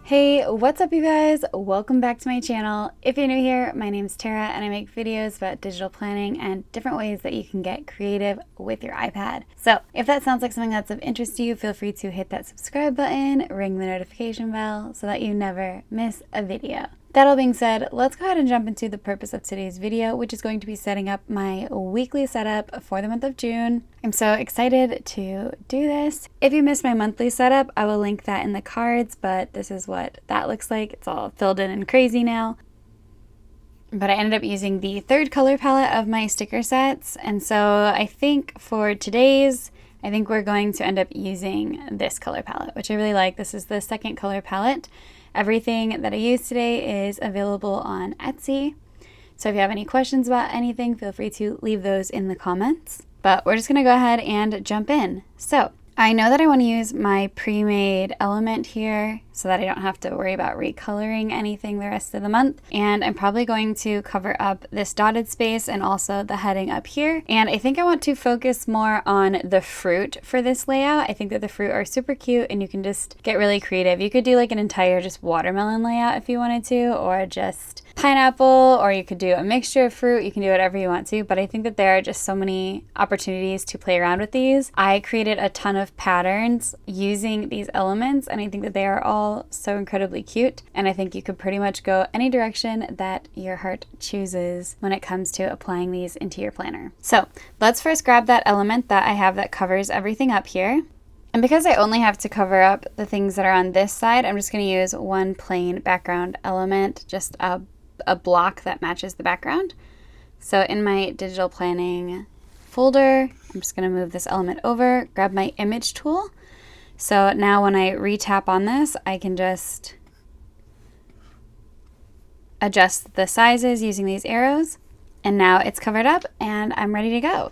Hey, what's up you guys? Welcome back to my channel. If you're new here, my name's Tara and I make videos about digital planning and different ways that you can get creative with your iPad. So if that sounds like something that's of interest to you, feel free to hit that subscribe button, ring the notification bell so that you never miss a video. That all being said, let's go ahead and jump into the purpose of today's video, which is going to be setting up my weekly setup for the month of June. I'm so excited to do this. If you missed my monthly setup, I will link that in the cards, but this is what that looks like. It's all filled in and crazy now. But I ended up using the third color palette of my sticker sets, and so I think for today's, I think we're going to end up using this color palette, which I really like. This is the second color palette. Everything that I use today is available on Etsy. So if you have any questions about anything, feel free to leave those in the comments. But we're just gonna go ahead and jump in. So I know that I want to use my pre-made element here so that I don't have to worry about recoloring anything the rest of the month. And I'm probably going to cover up this dotted space and also the heading up here. And I think I want to focus more on the fruit for this layout. I think that the fruit are super cute and you can just get really creative. You could do like an entire just watermelon layout if you wanted to, or just pineapple, or you could do a mixture of fruit. You can do whatever you want to, but I think that there are just so many opportunities to play around with these. I created a ton of patterns using these elements and I think that they are all so incredibly cute, and I think you could pretty much go any direction that your heart chooses when it comes to applying these into your planner. So let's first grab that element that I have that covers everything up here. And because I only have to cover up the things that are on this side, I'm just going to use one plain background element, just a block that matches the background. So in my digital planning folder, I'm just going to move this element over, grab my image tool. So now when I re-tap on this, I can just adjust the sizes using these arrows. And now it's covered up and I'm ready to go.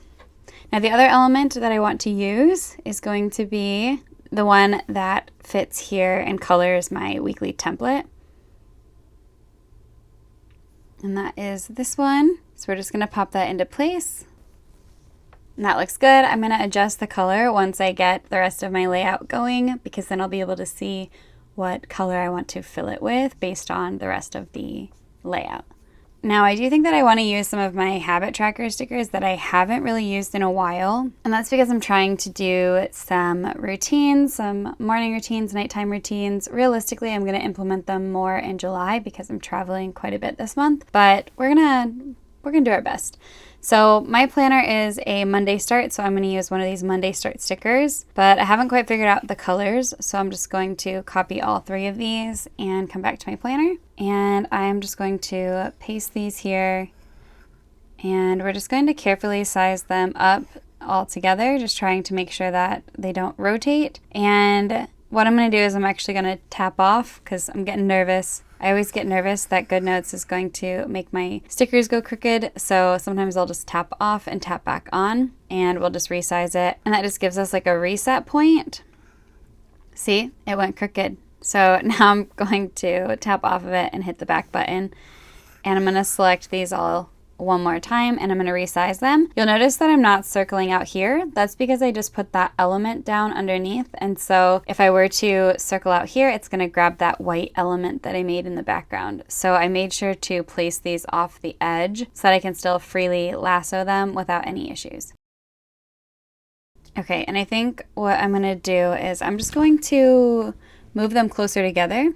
Now the other element that I want to use is going to be the one that fits here and colors my weekly template. And that is this one. So we're just going to pop that into place. And that looks good. I'm going to adjust the color once I get the rest of my layout going, because then I'll be able to see what color I want to fill it with based on the rest of the layout. Now I do think that I want to use some of my habit tracker stickers that I haven't really used in a while. And that's because I'm trying to do some routines, some morning routines, nighttime routines. Realistically, I'm going to implement them more in July because I'm traveling quite a bit this month, but we're gonna do our best. So my planner is a Monday start, so I'm going to use one of these Monday start stickers, but I haven't quite figured out the colors, so I'm just going to copy all three of these and come back to my planner. And I'm just going to paste these here, and we're just going to carefully size them up all together, just trying to make sure that they don't rotate. And what I'm going to do is I'm actually going to tap off because I'm getting nervous. I always get nervous that Goodnotes is going to make my stickers go crooked, so sometimes I'll just tap off and tap back on, and we'll just resize it. And that just gives us like a reset point. See, it went crooked. So now I'm going to tap off of it and hit the back button, and I'm going to select these all one more time and I'm going to resize them. You'll notice that I'm not circling out here. That's because I just put that element down underneath, and so if I were to circle out here, it's going to grab that white element that I made in the background. So I made sure to place these off the edge so that I can still freely lasso them without any issues. Okay, and I think what I'm going to do is I'm just going to move them closer together.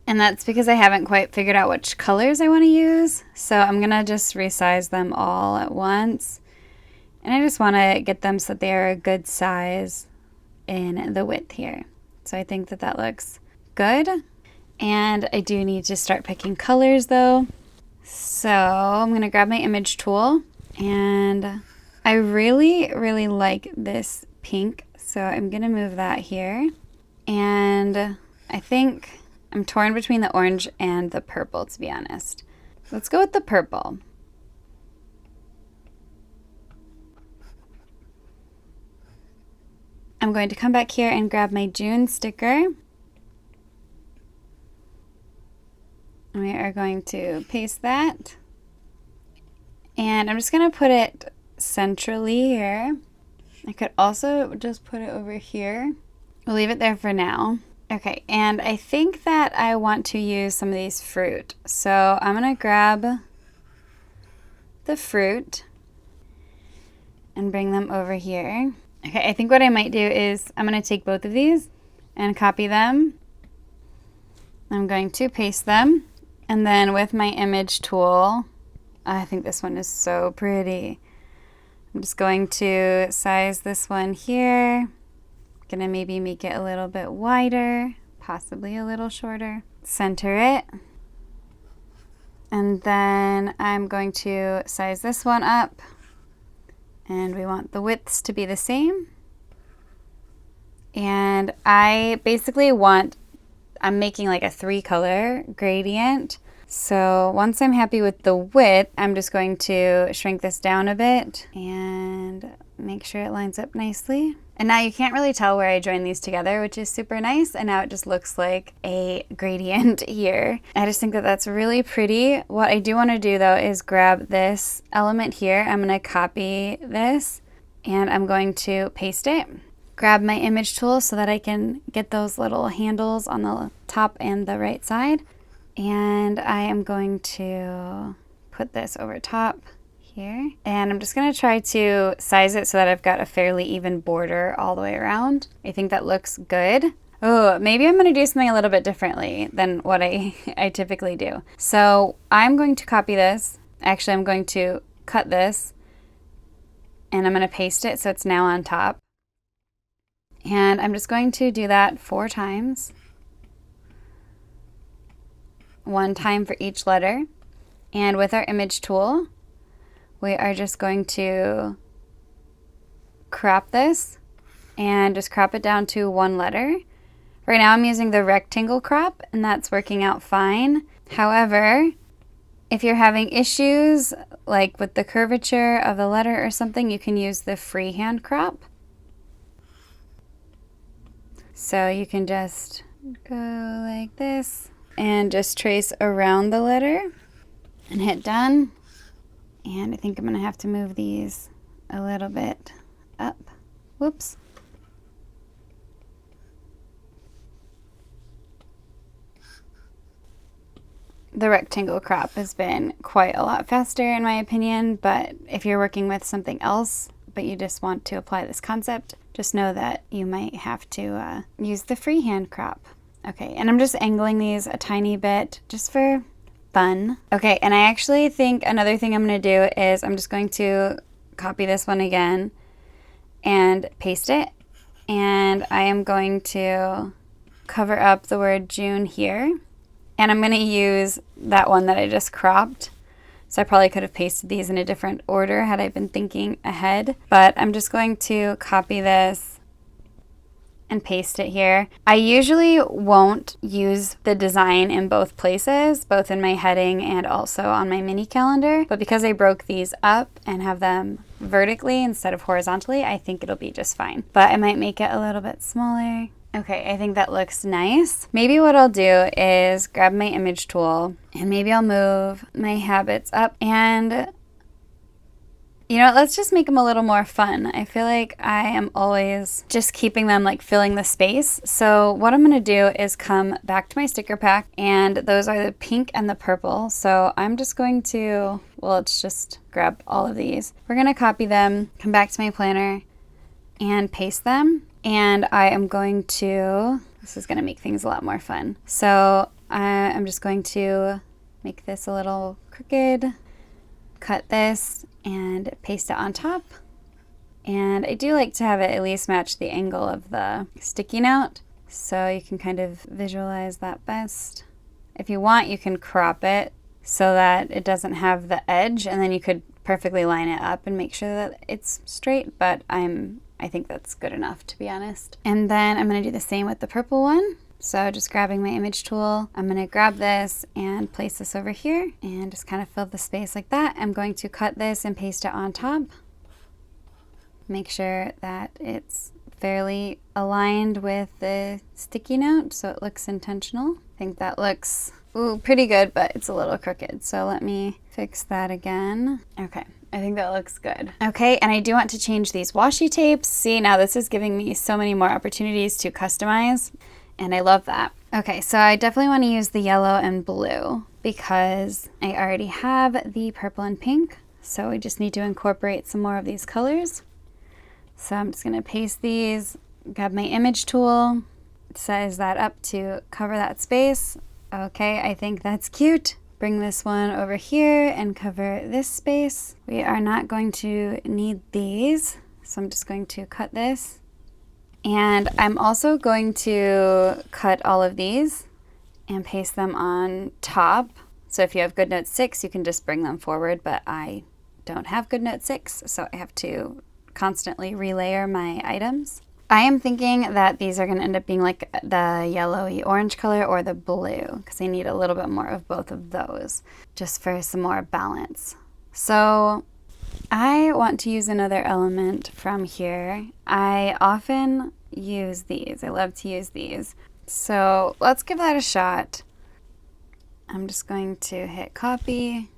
And that's because I haven't quite figured out which colors I want to use. So I'm going to just resize them all at once. And I just want to get them so that they are a good size in the width here. So I think that that looks good. And I do need to start picking colors though. So I'm going to grab my image tool, and I really, really like this pink. So I'm going to move that here. And I think I'm torn between the orange and the purple, to be honest. Let's go with the purple. I'm going to come back here and grab my June sticker. We are going to paste that. And I'm just going to put it centrally here. I could also just put it over here We'll leave it there for now. Okay, and I think that I want to use some of these fruit. So I'm gonna grab the fruit and bring them over here. Okay, I think what I might do is I'm gonna take both of these and copy them. I'm going to paste them. And then with my image tool, I think this one is so pretty. I'm just going to size this one here. Gonna maybe make it a little bit wider, possibly a little shorter. Center it. And then I'm going to size this one up. And we want the widths to be the same. And I basically I'm making like a 3-color gradient. So once I'm happy with the width, I'm just going to shrink this down a bit and make sure it lines up nicely. And now you can't really tell where I joined these together, which is super nice. And now it just looks like a gradient here. I just think that that's really pretty. What I do want to do though is grab this element here. I'm going to copy this and I'm going to paste it. Grab my image tool so that I can get those little handles on the top and the right side. And I am going to put this over top here. And I'm just gonna try to size it so that I've got a fairly even border all the way around. I think that looks good. Oh, maybe I'm gonna do something a little bit differently than what I typically do. So I'm going to copy this. Actually, I'm going to cut this and I'm gonna paste it so it's now on top. And I'm just going to do that 4 times. 1 time for each letter. And with our image tool, we are just going to crop this and just crop it down to 1 letter. Right now I'm using the rectangle crop and that's working out fine. However, if you're having issues like with the curvature of the letter or something, you can use the freehand crop. So you can just go like this and just trace around the letter and hit done. And I think I'm gonna have to move these a little bit up. Whoops. The rectangle crop has been quite a lot faster in my opinion, but if you're working with something else, but you just want to apply this concept, just know that you might have to use the freehand crop. Okay, and I'm just angling these a tiny bit just for fun. Okay, and I actually think another thing I'm gonna do is I'm just going to copy this one again and paste it. And I am going to cover up the word June here. And I'm gonna use that one that I just cropped. So I probably could have pasted these in a different order had I been thinking ahead, but I'm just going to copy this and paste it here. I usually won't use the design in both places, both in my heading and also on my mini calendar, but because I broke these up and have them vertically instead of horizontally, I think it'll be just fine. But I might make it a little bit smaller. Okay, I think that looks nice. Maybe what I'll do is grab my image tool and maybe I'll move my habits up and, you know, let's just make them a little more fun. I feel like I am always just keeping them like filling the space. So what I'm gonna do is come back to my sticker pack and those are the pink and the purple. So I'm just going to, well, let's just grab all of these. We're gonna copy them, come back to my planner and paste them. And I am going to, this is going to make things a lot more fun. So I'm just going to make this a little crooked, cut this and paste it on top. And I do like to have it at least match the angle of the sticky note. So you can kind of visualize that best. If you want, you can crop it so that it doesn't have the edge and then you could perfectly line it up and make sure that it's straight, but I think that's good enough, to be honest. And then I'm gonna do the same with the purple one. So just grabbing my image tool, I'm gonna grab this and place this over here and just kind of fill the space like that. I'm going to cut this and paste it on top. Make sure that it's fairly aligned with the sticky note so it looks intentional. I think that looks Ooh, pretty good, but it's a little crooked. So let me fix that again. Okay, I think that looks good. Okay, and I do want to change these washi tapes. See, now this is giving me so many more opportunities to customize, and I love that. Okay, so I definitely want to use the yellow and blue because I already have the purple and pink. So we just need to incorporate some more of these colors. So I'm just gonna paste these, grab my image tool, size that up to cover that space. Okay, I think that's cute. Bring this one over here and cover this space. We are not going to need these, so I'm just going to cut this. And I'm also going to cut all of these and paste them on top. So if you have Goodnotes 6, you can just bring them forward, but I don't have Goodnotes 6, so I have to constantly relayer my items. I am thinking that these are going to end up being like the yellowy orange color or the blue because I need a little bit more of both of those just for some more balance. So I want to use another element from here. I often use these. I love to use these. So let's give that a shot. I'm just going to hit copy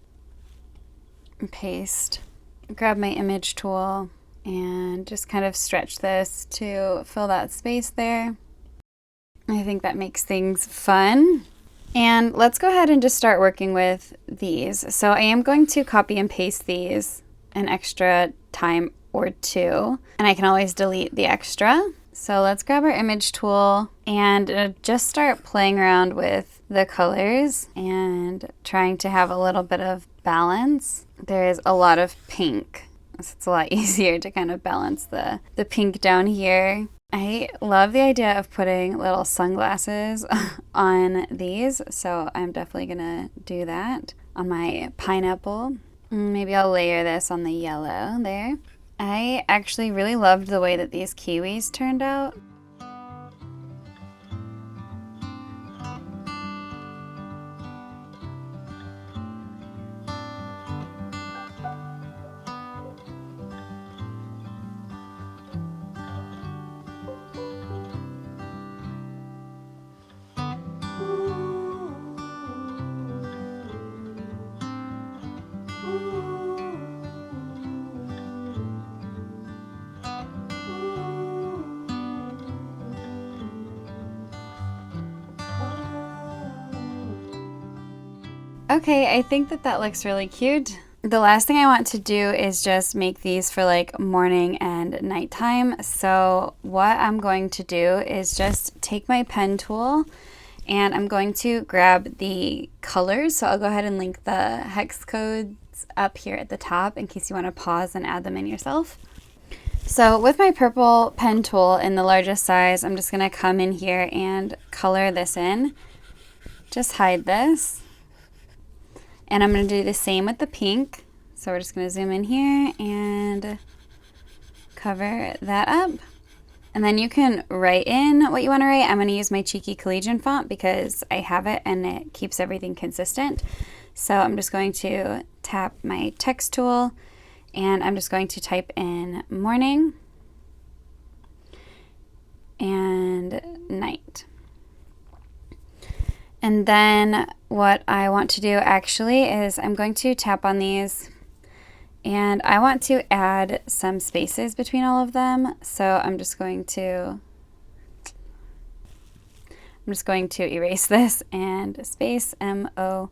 and paste, grab my image tool, and just kind of stretch this to fill that space there. I think that makes things fun. And let's go ahead and just start working with these. So I am going to copy and paste these an extra time or two, and I can always delete the extra. So let's grab our image tool and just start playing around with the colors and trying to have a little bit of balance. There is a lot of pink. So it's a lot easier to kind of balance the pink down here. I love the idea of putting little sunglasses on these, so I'm definitely gonna do that on my pineapple. Maybe I'll layer this on the yellow there. I actually really loved the way that these kiwis turned out. Okay, I think that that looks really cute. The last thing I want to do is just make these for like morning and nighttime. So what I'm going to do is just take my pen tool and I'm going to grab the colors. So I'll go ahead and link the hex codes up here at the top in case you want to pause and add them in yourself. So with my purple pen tool in the largest size, I'm just going to come in here and color this in. Just hide this. And I'm going to do the same with the pink. So we're just going to zoom in here and cover that up. And then you can write in what you want to write. I'm going to use my Cheeky Collegian font because I have it and it keeps everything consistent. So I'm just going to tap my text tool and I'm just going to type in morning and night. And then what I want to do actually is I'm going to tap on these and I want to add some spaces between all of them. So I'm just going to erase this and space MORNING.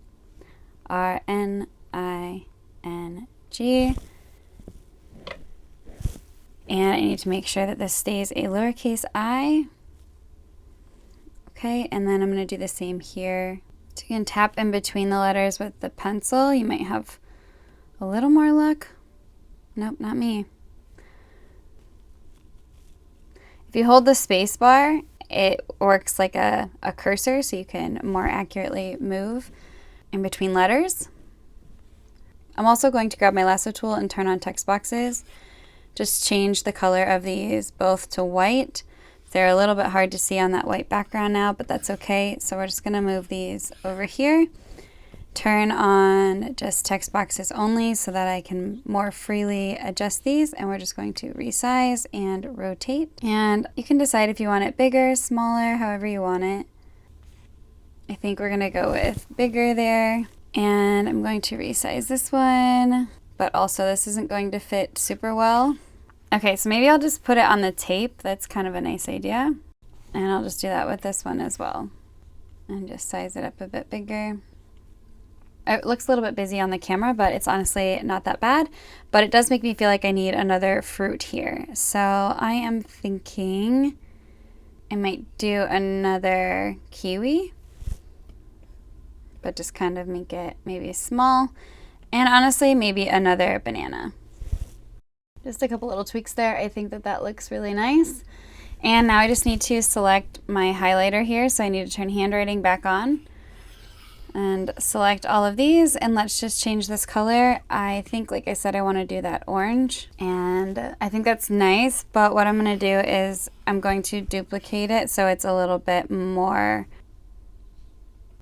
And I need to make sure that this stays a lowercase I. Okay, and then I'm going to do the same here. So you can tap in between the letters with the pencil. You might have a little more luck. Nope, not me. If you hold the space bar, it works like a cursor so you can more accurately move in between letters. I'm also going to grab my lasso tool and turn on text boxes. Just change the color of these both to white. They're a little bit hard to see on that white background now, but that's okay. So we're just going to move these over here. Turn on just text boxes only so that I can more freely adjust these. And we're just going to resize and rotate. And you can decide if you want it bigger, smaller, however you want it. I think we're gonna go with bigger there. And I'm going to resize this one, but also this isn't going to fit super well. Okay, so maybe I'll just put it on the tape. That's kind of a nice idea. And I'll just do that with this one as well. And just size it up a bit bigger. It looks a little bit busy on the camera, but it's honestly not that bad. But it does make me feel like I need another fruit here. So I am thinking I might do another kiwi, but just kind of make it maybe small. And honestly, maybe another banana. Just a couple little tweaks there. I think that that looks really nice. And now I just need to select my highlighter here. So I need to turn handwriting back on and select all of these. And let's just change this color. I think, like I said, I want to do that orange. And I think that's nice. But what I'm going to do is I'm going to duplicate it so it's a little bit more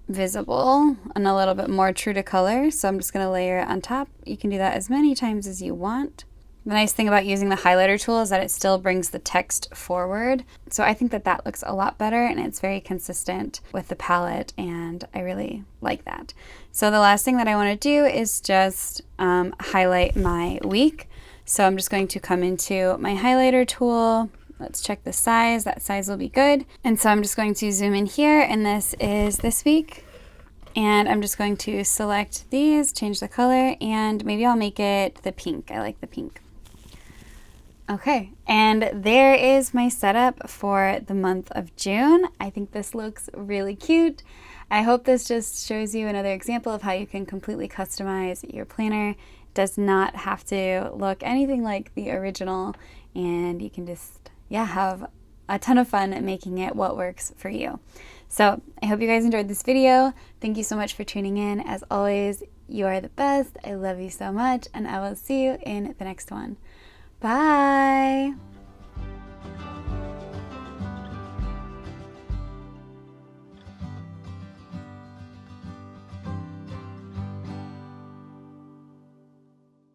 visible and a little bit more true to color. So I'm just going to layer it on top. You can do that as many times as you want. The nice thing about using the highlighter tool is that it still brings the text forward. So I think that that looks a lot better and it's very consistent with the palette, and I really like that. So the last thing that I want to do is just highlight my week. So I'm just going to come into my highlighter tool. Let's check the size. That size will be good. And so I'm just going to zoom in here, and this is this week. And I'm just going to select these, change the color, and maybe I'll make it the pink. I like the pink. Okay, and there is my setup for the month of June. I think this looks really cute. I hope this just shows you another example of how you can completely customize your planner. It does not have to look anything like the original, and you can just, yeah, have a ton of fun making it what works for you. So I hope you guys enjoyed this video. Thank you so much for tuning in. As always, you are the best. I love you so much, and I will see you in the next one. Bye.